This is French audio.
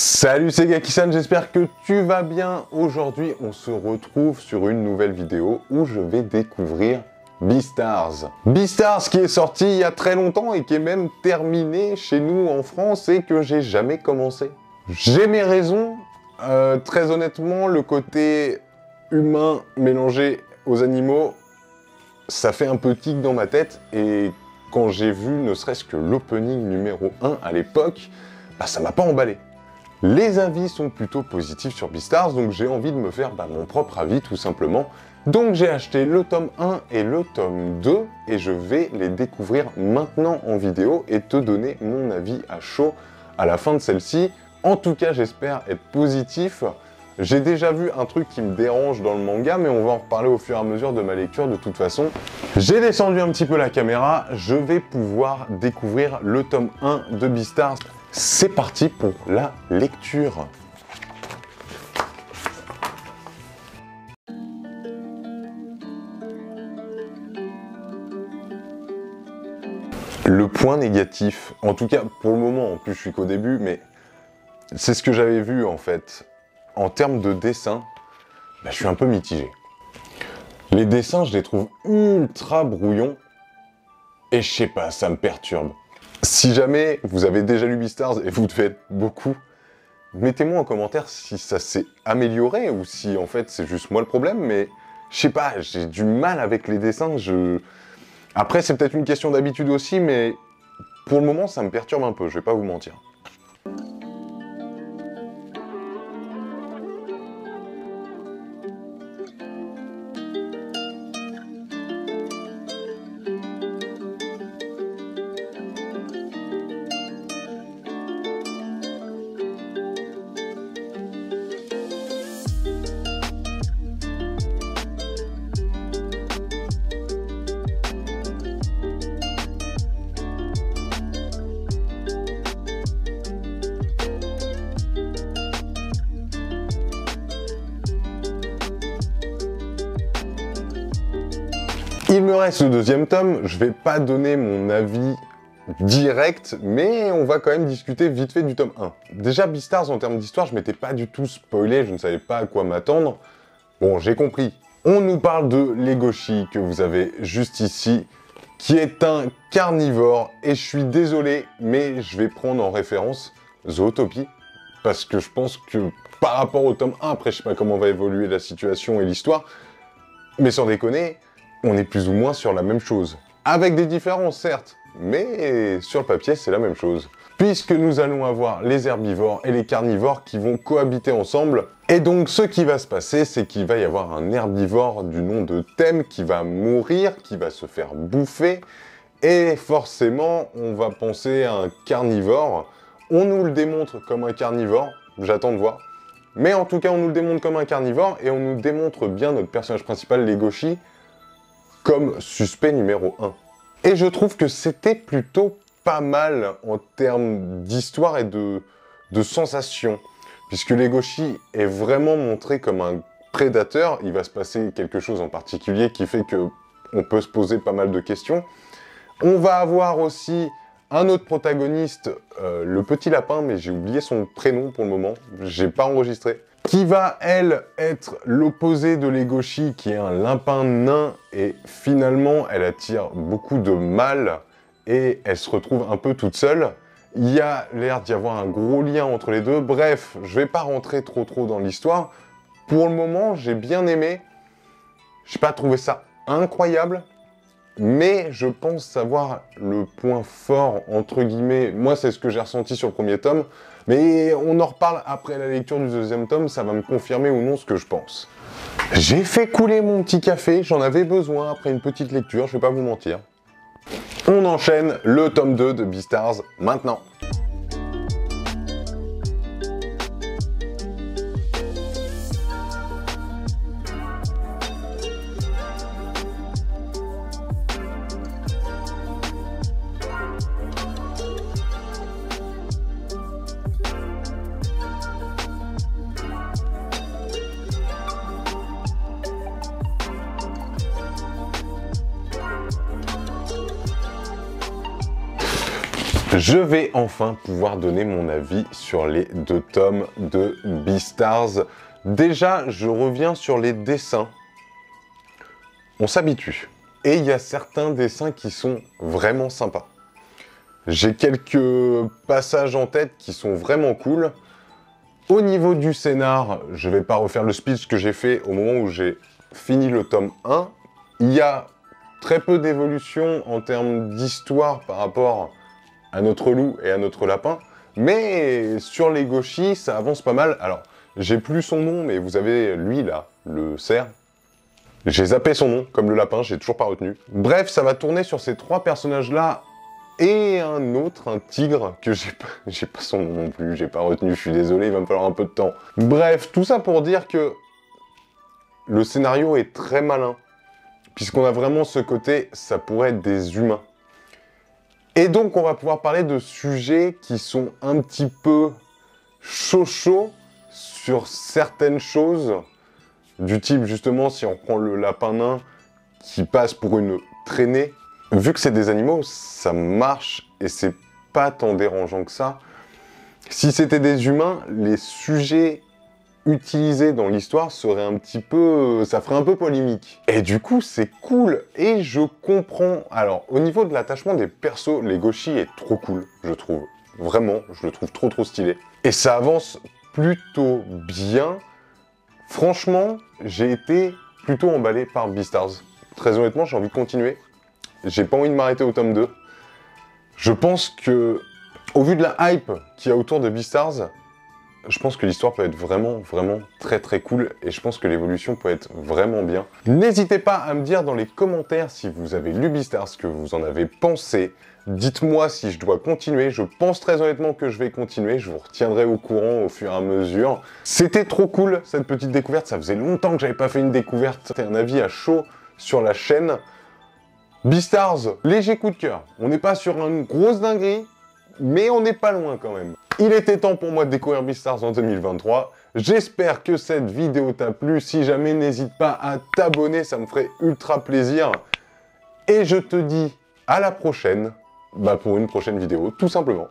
Salut, c'est Gaki-san, j'espère que tu vas bien. Aujourd'hui, on se retrouve sur une nouvelle vidéo où je vais découvrir Beastars. Beastars qui est sorti il y a très longtemps et qui est même terminé chez nous en France et que j'ai jamais commencé. J'ai mes raisons. Très honnêtement, le côté humain mélangé aux animaux, ça fait un peu tic dans ma tête. Et quand j'ai vu ne serait-ce que l'opening numéro 1 à l'époque, bah, ça m'a pas emballé. Les avis sont plutôt positifs sur Beastars, donc j'ai envie de me faire mon propre avis tout simplement. Donc j'ai acheté le tome 1 et le tome 2, et je vais les découvrir maintenant en vidéo et te donner mon avis à chaud à la fin de celle-ci. En tout cas, j'espère être positif. J'ai déjà vu un truc qui me dérange dans le manga, mais on va en reparler au fur et à mesure de ma lecture de toute façon. J'ai descendu un petit peu la caméra, je vais pouvoir découvrir le tome 1 de Beastars. C'est parti pour la lecture. Le point négatif, en tout cas pour le moment, en plus je suis qu'au début, mais c'est ce que j'avais vu en fait. En termes de dessin, je suis un peu mitigé. Les dessins, je les trouve ultra brouillons, et je sais pas, ça me perturbe. Si jamais vous avez déjà lu Beastars, et vous devez être beaucoup, mettez-moi en commentaire si ça s'est amélioré ou si en fait c'est juste moi le problème, mais je sais pas, j'ai du mal avec les dessins. Après c'est peut-être une question d'habitude aussi, mais pour le moment ça me perturbe un peu, je vais pas vous mentir. Il me reste le deuxième tome, je vais pas donner mon avis direct, mais on va quand même discuter vite fait du tome 1. Déjà, Beastars, en termes d'histoire, je m'étais pas du tout spoilé, je ne savais pas à quoi m'attendre. Bon, j'ai compris. On nous parle de Legoshi, que vous avez juste ici, qui est un carnivore, et je suis désolé, mais je vais prendre en référence Zootopie, parce que je pense que par rapport au tome 1, après je sais pas comment va évoluer la situation et l'histoire, mais sans déconner, on est plus ou moins sur la même chose. Avec des différences, certes, mais sur le papier, c'est la même chose. Puisque nous allons avoir les herbivores et les carnivores qui vont cohabiter ensemble. Et donc, ce qui va se passer, c'est qu'il va y avoir un herbivore du nom de Thème qui va mourir, qui va se faire bouffer. Et forcément, on va penser à un carnivore. On nous le démontre comme un carnivore, j'attends de voir. Mais en tout cas, on nous le démontre comme un carnivore, et on nous démontre bien notre personnage principal, Legoshi, comme suspect numéro 1. Et je trouve que c'était plutôt pas mal en termes d'histoire et de sensation, puisque Legoshi est vraiment montré comme un prédateur. Il va se passer quelque chose en particulier qui fait que on peut se poser pas mal de questions. On va avoir aussi un autre protagoniste, le petit lapin, mais j'ai oublié son prénom pour le moment, j'ai pas enregistré, qui va, elle, être l'opposé de Legoshi, qui est un lapin nain, et finalement, elle attire beaucoup de mal, et elle se retrouve un peu toute seule. Il y a l'air d'y avoir un gros lien entre les deux. Bref, je vais pas rentrer trop dans l'histoire. Pour le moment, j'ai bien aimé. J'ai pas trouvé ça incroyable, mais je pense savoir le point fort, entre guillemets. Moi, c'est ce que j'ai ressenti sur le premier tome, mais on en reparle après la lecture du deuxième tome, ça va me confirmer ou non ce que je pense. J'ai fait couler mon petit café, j'en avais besoin après une petite lecture, je vais pas vous mentir. On enchaîne le tome 2 de Beastars maintenant. Je vais enfin pouvoir donner mon avis sur les 2 tomes de Beastars. Déjà, je reviens sur les dessins. On s'habitue. Et il y a certains dessins qui sont vraiment sympas. J'ai quelques passages en tête qui sont vraiment cool. Au niveau du scénar, je ne vais pas refaire le speech que j'ai fait au moment où j'ai fini le tome 1. Il y a très peu d'évolution en termes d'histoire par rapport à notre loup et à notre lapin, mais sur les gauchis, ça avance pas mal. Alors, j'ai plus son nom, mais vous avez lui là, le cerf. J'ai zappé son nom, comme le lapin, j'ai toujours pas retenu. Bref, ça va tourner sur ces 3 personnages-là, et un autre, un tigre, que j'ai pas son nom non plus, j'ai pas retenu, je suis désolé, il va me falloir un peu de temps. Bref, tout ça pour dire que le scénario est très malin, puisqu'on a vraiment ce côté, ça pourrait être des humains. Et donc, on va pouvoir parler de sujets qui sont un petit peu chauds sur certaines choses, du type, justement, si on prend le lapin nain qui passe pour une traînée, vu que c'est des animaux, ça marche et c'est pas tant dérangeant que ça. Si c'était des humains, les sujets utilisés dans l'histoire seraient un petit peu... ça ferait un peu polémique. Et du coup, c'est cool, et je comprends. Alors, au niveau de l'attachement des persos, les gauchis est trop cool, je trouve. Vraiment, je le trouve trop stylé. Et ça avance plutôt bien. Franchement, j'ai été plutôt emballé par Beastars. Très honnêtement, j'ai envie de continuer. J'ai pas envie de m'arrêter au tome 2. Je pense que, au vu de la hype qu'il y a autour de Beastars, je pense que l'histoire peut être vraiment très cool, et je pense que l'évolution peut être vraiment bien. N'hésitez pas à me dire dans les commentaires si vous avez lu Beastars, ce que vous en avez pensé. Dites-moi si je dois continuer, je pense très honnêtement que je vais continuer, je vous retiendrai au courant au fur et à mesure. C'était trop cool cette petite découverte, ça faisait longtemps que j'avais pas fait une découverte. C'était un avis à chaud sur la chaîne. Beastars, léger coup de cœur. On n'est pas sur une grosse dinguerie, mais on n'est pas loin quand même. Il était temps pour moi de découvrir Beastars en 2023. J'espère que cette vidéo t'a plu. Si jamais, n'hésite pas à t'abonner, ça me ferait ultra plaisir. Et je te dis à la prochaine, pour une prochaine vidéo, tout simplement.